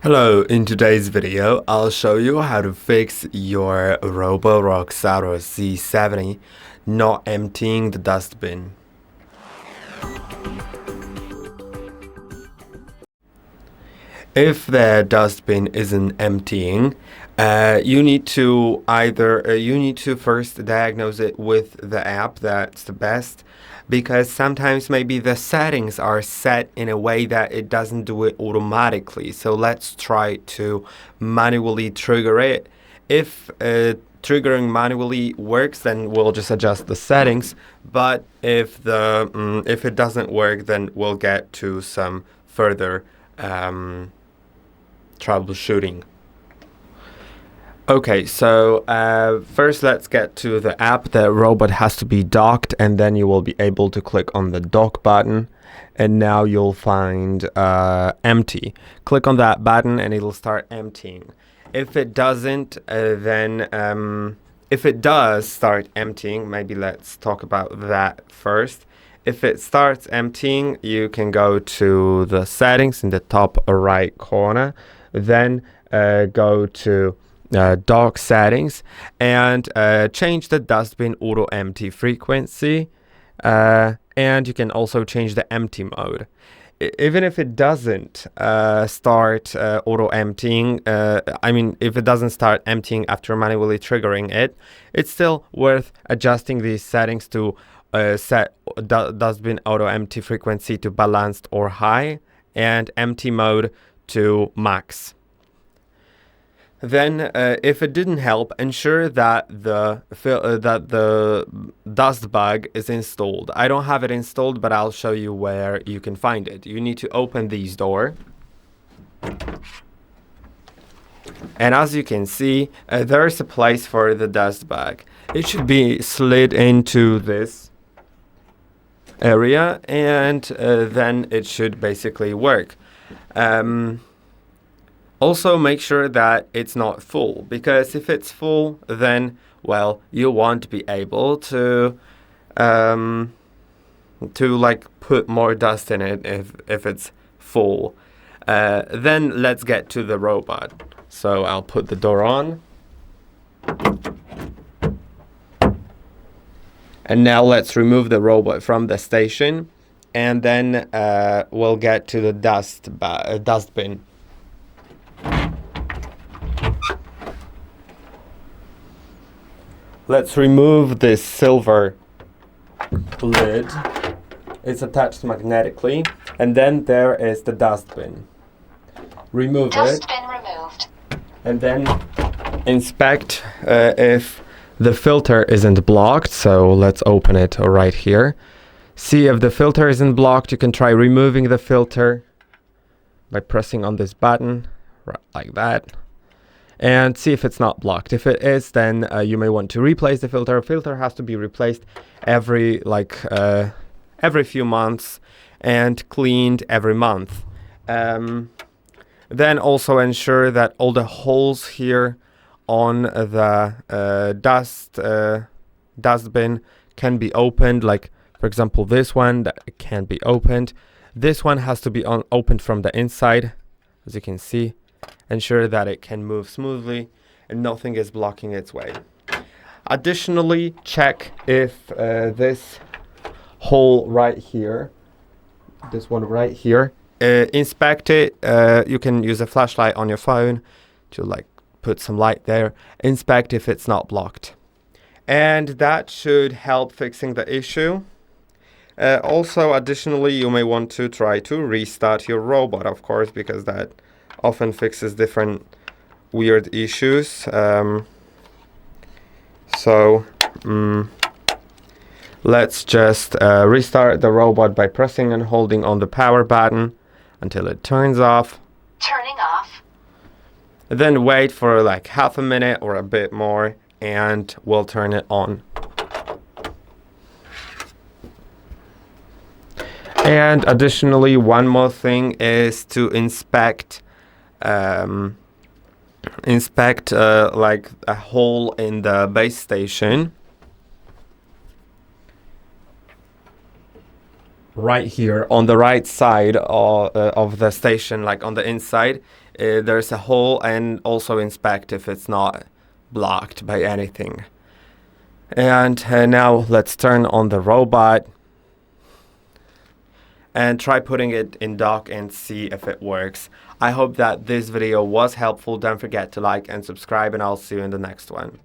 Hello, in today's video, I'll show you how to fix your ROBOROCK Saros Z70 not emptying the dustbin. If the dustbin isn't emptying, you need to first diagnose it with the app. That's the best, because sometimes maybe the settings are set in a way that it doesn't do it automatically. So let's try to manually trigger it. If triggering manually works, then we'll just adjust the settings. But if it doesn't work, then we'll get to some further troubleshooting. Okay, so first let's get to the app. The robot has to be docked, and then you will be able to click on the dock button, and now you'll find empty. Click on that button and it'll start emptying. If it doesn't, if it does start emptying, maybe let's talk about that first. If it starts emptying, you can go to the settings in the top right corner, then go to dock settings and change the dustbin auto empty frequency, and you can also change the empty mode. Even if it doesn't start auto emptying, if it doesn't start emptying after manually triggering it, it's still worth adjusting these settings to set dustbin auto empty frequency to balanced or high and empty mode to max. Then, if it didn't help, ensure that the dust bug is installed. I don't have it installed, but I'll show you where you can find it. You need to open these doors. And as you can see, there's a place for the dust bag. It should be slid into this area, and then it should basically work. Also, make sure that it's not full, because if it's full, then, well, you won't be able to put more dust in it if it's full. Then let's get to the robot. So I'll put the door on. And now let's remove the robot from the station, and then we'll get to the dustbin. Let's remove this silver lid. It's attached magnetically, and then there is the dustbin. Remove Dustbin removed. and then inspect if the filter isn't blocked. So let's open it right here. See if the filter isn't blocked. You can try removing the filter by pressing on this button, right like that, and see if it's not blocked. If it is, then you may want to replace the filter. Filter has to be replaced every few months and cleaned every month. Then also ensure that all the holes here on the dustbin can be opened. Like, for example, this one that can be opened. This one has to be opened from the inside, as you can see. Ensure that it can move smoothly and nothing is blocking its way. Additionally, check if this hole right here, this one right here, inspect it. You can use a flashlight on your phone to put some light there. Inspect if it's not blocked. And that should help fixing the issue. Also, additionally, you may want to try to restart your robot, of course, because that often fixes different weird issues. Let's just restart the robot by pressing and holding on the power button until it turns off. Turning off. Then wait for like half a minute or a bit more, and we'll turn it on. And additionally, one more thing is to inspect like a hole in the base station right here on the right side of the station, like on the inside. there's a hole, and also inspect if it's not blocked by anything. And now let's turn on the robot and try putting it in dock and see if it works. I hope that this video was helpful. Don't forget to like and subscribe, and I'll see you in the next one.